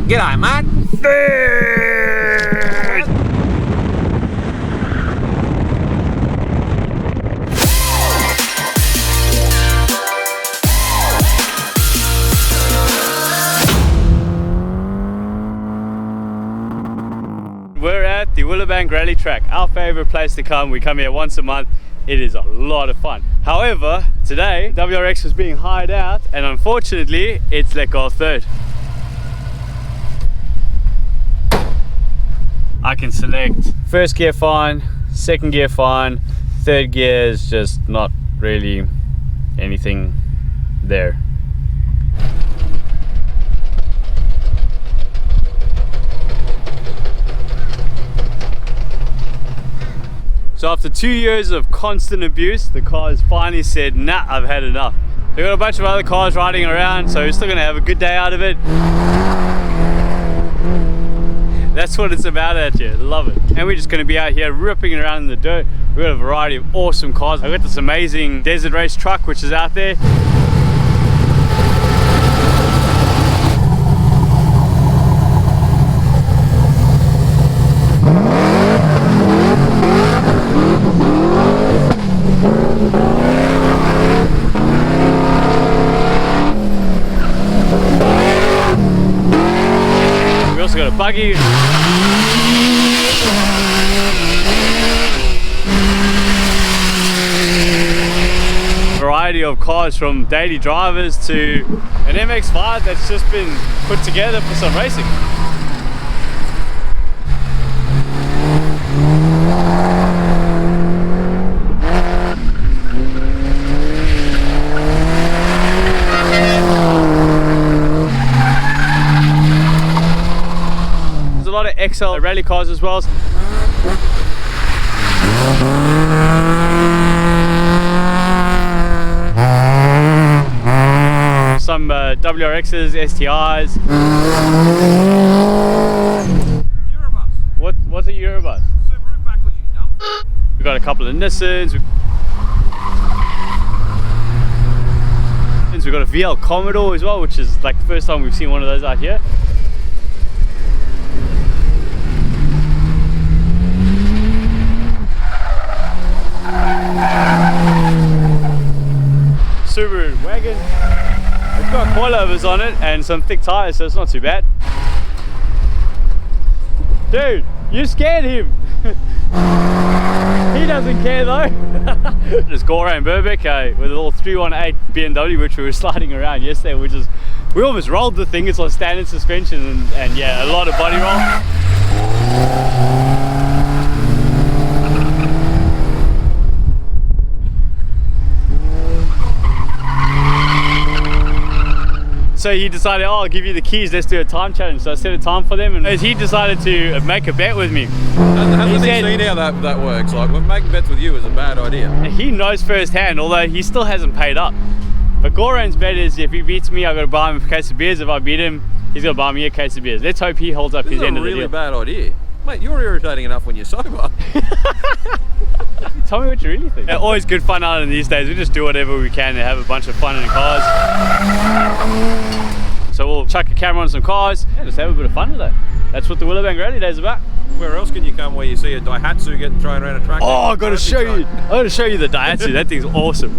G'day, mate. We're at the Willowbank Rally Track, our favorite place to come. We come here once a month. It is a lot of fun. However, today WRX was being hired out and unfortunately it's let go of third. I can select first gear fine, second gear fine, third gear is just not really anything there. So after 2 years of constant abuse, the car has finally said, nah, I've had enough. They've got a bunch of other cars riding around, so we're still gonna have a good day out of it. That's what it's about out here, love it. And we're just gonna be out here ripping it around in the dirt. We've got a variety of awesome cars. I've got this amazing desert race truck, which is out there. Got a buggy. Variety of cars from daily drivers to an MX-5 that's just been put together for some racing. A lot of XL rally cars as well. Some WRXs, STIs. Eurobus. What's a Eurobus? Subaru backwards, you dumb. We've got a couple of Nissans. We've got a VL Commodore as well, which is like the first time we've seen one of those out here. Subaru wagon. It's got coilovers on it and some thick tires, so it's not too bad. Dude, you scared him. He doesn't care though. It's Goran Burbeck with a little 318 BMW, which we were sliding around yesterday. We almost rolled the thing. It's on standard suspension and yeah, a lot of body roll. So he decided, oh, I'll give you the keys, let's do a time challenge. So I set a time for them and he decided to make a bet with me. Hasn't he seen how that works? Like, making bets with you is a bad idea. He knows firsthand, although he still hasn't paid up. But Goran's bet is if he beats me, I've got to buy him a case of beers. If I beat him, he's going to buy me a case of beers. Let's hope he holds up his end of the deal. This is a really bad idea. Mate, you're irritating enough when you're sober. Tell me what you really think. Yeah, always good fun out in these days. We just do whatever we can to have a bunch of fun in the cars. So we'll chuck a camera on some cars and just have a bit of fun today. That's what the Willowbank Rally Day is about. Where else can you come where you see a Daihatsu getting thrown around a track? Oh, I got to show you. I got to show you the Daihatsu. That thing's awesome.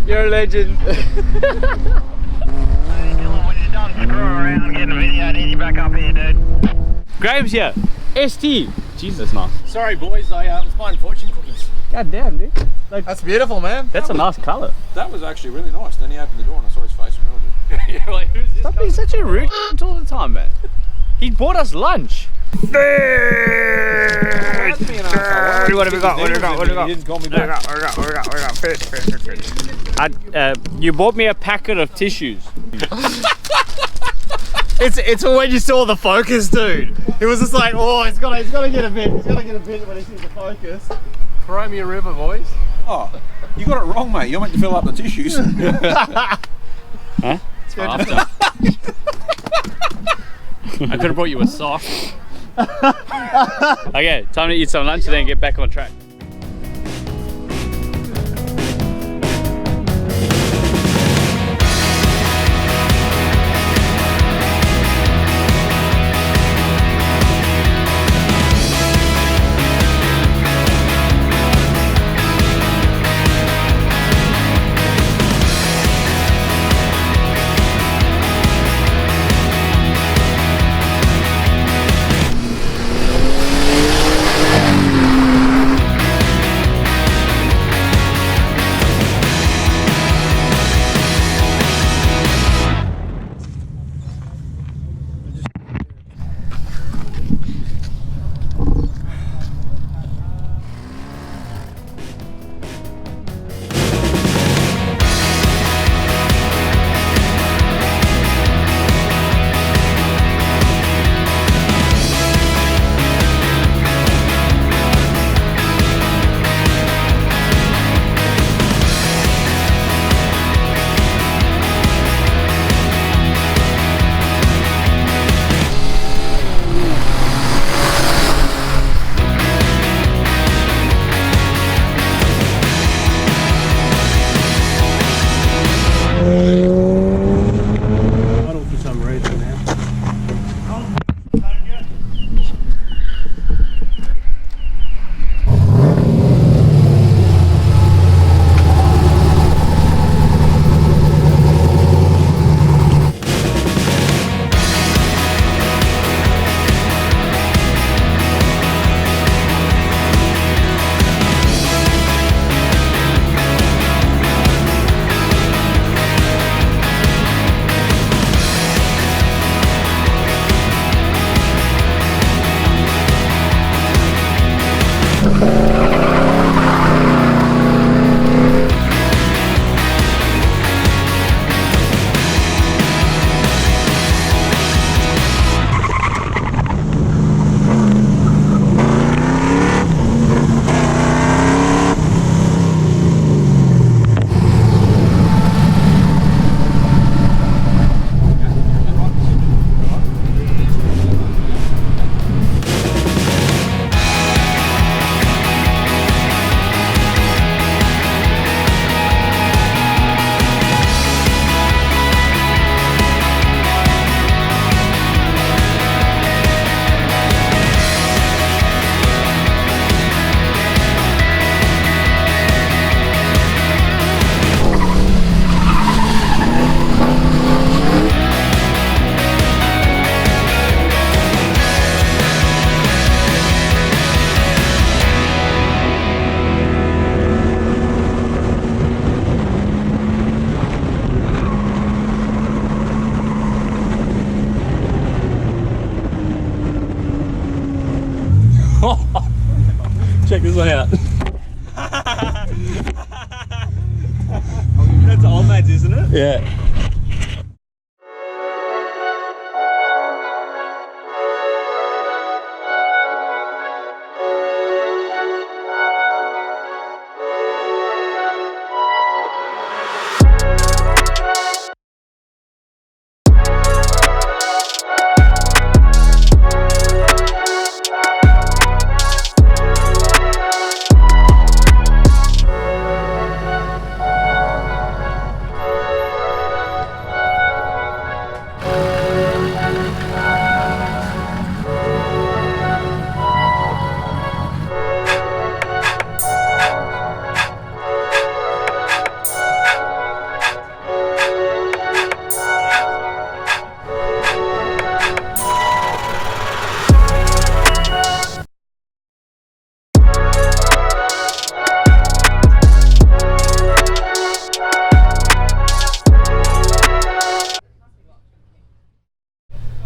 You're a legend. Graham's here. ST. Jesus, nice. Sorry boys, I was buying fortune cookies. God damn, dude. Like, That's beautiful, man. that's a nice colour. That was actually really nice. Then he opened the door and I saw his face and rolled it. You're like, who's this? Stop being such a rude all the time, man. He bought us lunch. What have we got? What have we got? He didn't call me back. You bought me a packet of tissues. It's when you saw the Focus, dude. It was just like, oh, he's gotta get a bit. He's gotta get a bit when he sees the Focus. Throw me a river, boys. Oh, you got it wrong, mate. You're meant to fill up the tissues. Huh? After. I could have brought you a sock. Okay, time to eat some lunch and then get back on track. Check this one out. That's old mates, isn't it? Yeah.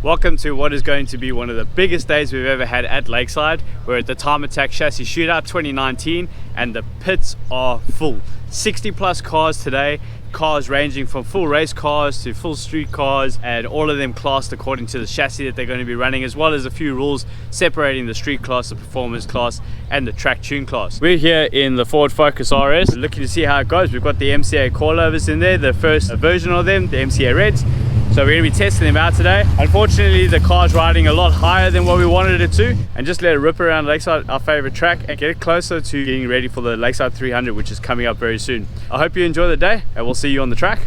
Welcome to what is going to be one of the biggest days we've ever had at Lakeside. We're at the Time Attack Chassis Shootout 2019 and the pits are full. 60 plus cars today, cars ranging from full race cars to full street cars, and all of them classed according to the chassis that they're going to be running, as well as a few rules separating the street class, the performance class and the track tune class. We're here in the Ford Focus RS looking to see how it goes. We've got the MCA coilovers in there, the first version of them, the MCA Reds. So we're gonna be testing them out today. Unfortunately, the car's riding a lot higher than what we wanted it to, and just let it rip around Lakeside, our favorite track, and get it closer to getting ready for the Lakeside 300, which is coming up very soon. I hope you enjoy the day, and we'll see you on the track.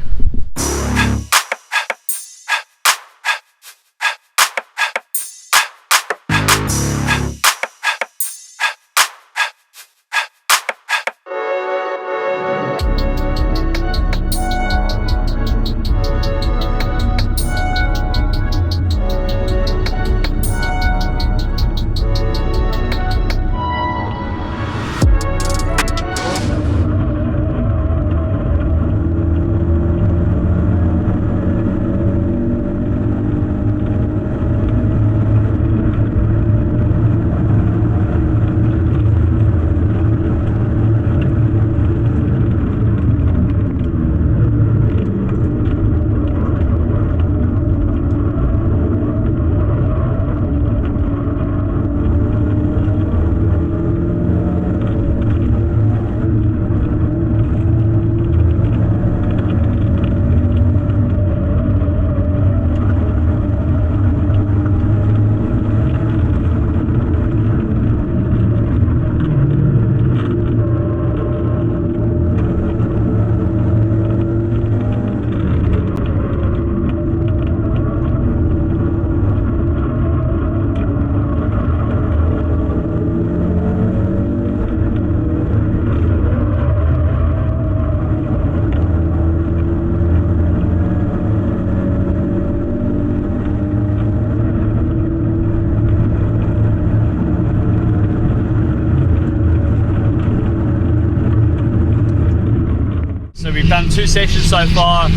We've done 2 sessions so far,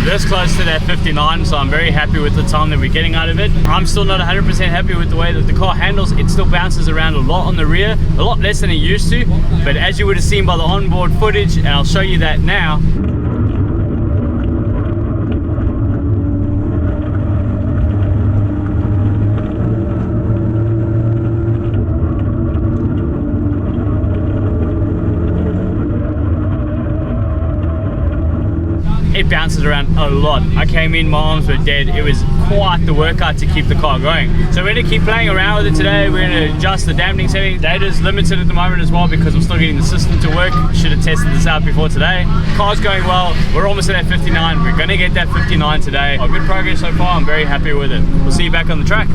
this close to that 59, so I'm very happy with the time that we're getting out of it. I'm still not 100% happy with the way that the car handles. It still bounces around a lot on the rear, a lot less than it used to, but as you would have seen by the onboard footage, and I'll show you that now, it bounces around a lot. I came in, my arms were dead. It was quite the workout to keep the car going. So we're gonna keep playing around with it today. We're gonna adjust the dampening setting. Data's limited at the moment as well because I'm still getting the system to work. Should have tested this out before today. Car's going well. We're almost at that 59. We're gonna get that 59 today. Good progress so far. I'm very happy with it. We'll see you back on the track.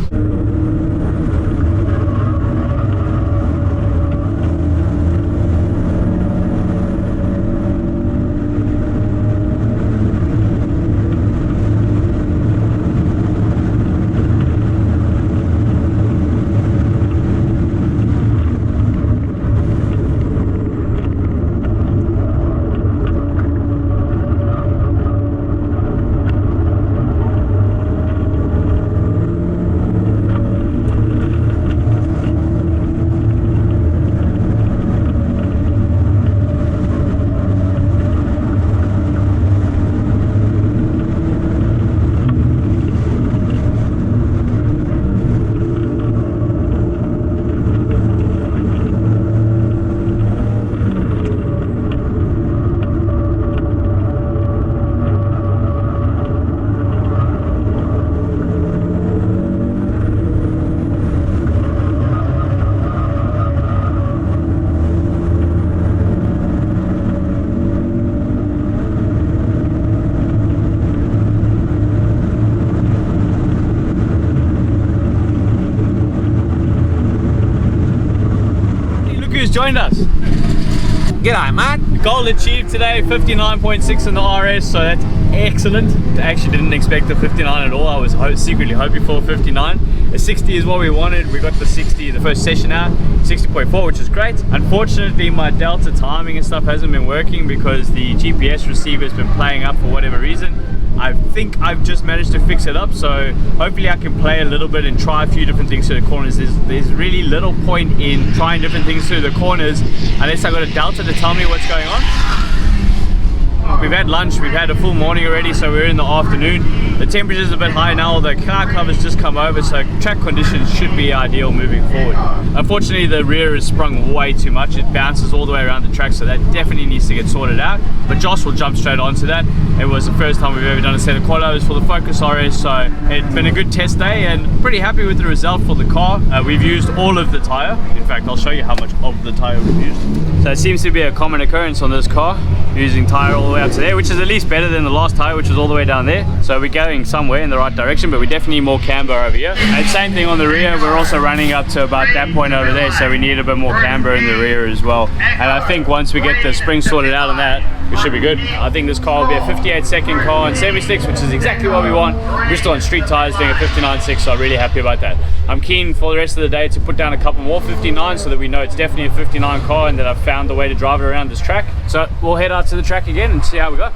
Joined us. G'day, mate. Goal achieved today, 59.6 in the RS, so that's excellent. I actually didn't expect the 59 at all. I was secretly hoping for a 59. A 60 is what we wanted. We got the 60 the first session out, 60.4, which is great. Unfortunately, my Delta timing and stuff hasn't been working because the GPS receiver has been playing up for whatever reason. I think I've just managed to fix it up, so hopefully I can play a little bit and try a few different things through the corners. There's really little point in trying different things through the corners unless I got a Delta to tell me what's going on. We've had lunch, we've had a full morning already, so we're in the afternoon. The temperature's a bit high now, the car cover's just come over, so track conditions should be ideal moving forward. Unfortunately, the rear is sprung way too much. It bounces all the way around the track, so that definitely needs to get sorted out. But Josh will jump straight onto that. It was the first time we've ever done a set of qualos for the Focus RS, so it's been a good test day and pretty happy with the result for the car. We've used all of the tyre. In fact, I'll show you how much of the tyre we've used. So it seems to be a common occurrence on this car, using tyre all the way up to there, which is at least better than the last tyre, which was all the way down there. So we're going somewhere in the right direction, but we definitely need more camber over here. And same thing on the rear, we're also running up to about that point over there, so we need a bit more camber in the rear as well. And I think once we get the spring sorted out on that, we should be good. I think this car will be a 58-second car on semi-slicks, which is exactly what we want. We're still on street tyres doing a 59.6, so I'm really happy about that. I'm keen for the rest of the day to put down a couple more 59s so that we know it's definitely a 59 car and that I've found the way to drive it around this track. So we'll head out to the track again and see how we go.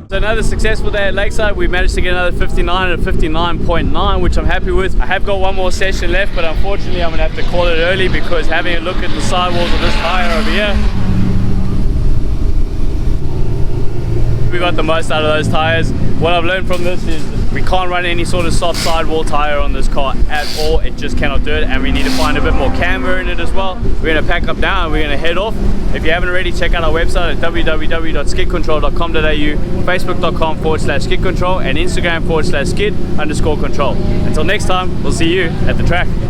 So another successful day at Lakeside. We managed to get another 59 at a 59.9, which I'm happy with. I have got one more session left, but unfortunately I'm gonna have to call it early because having a look at the sidewalls of this tire over here, we got the most out of those tires. What I've learned from this is we can't run any sort of soft sidewall tire on this car at all. It just cannot do it, and we need to find a bit more camber in it as well. We're gonna pack up now and we're gonna head off. If you haven't already, check out our website at www.skidcontrol.com.au, facebook.com/skidcontrol, and Instagram /skid_control. Until next time, we'll see you at the track.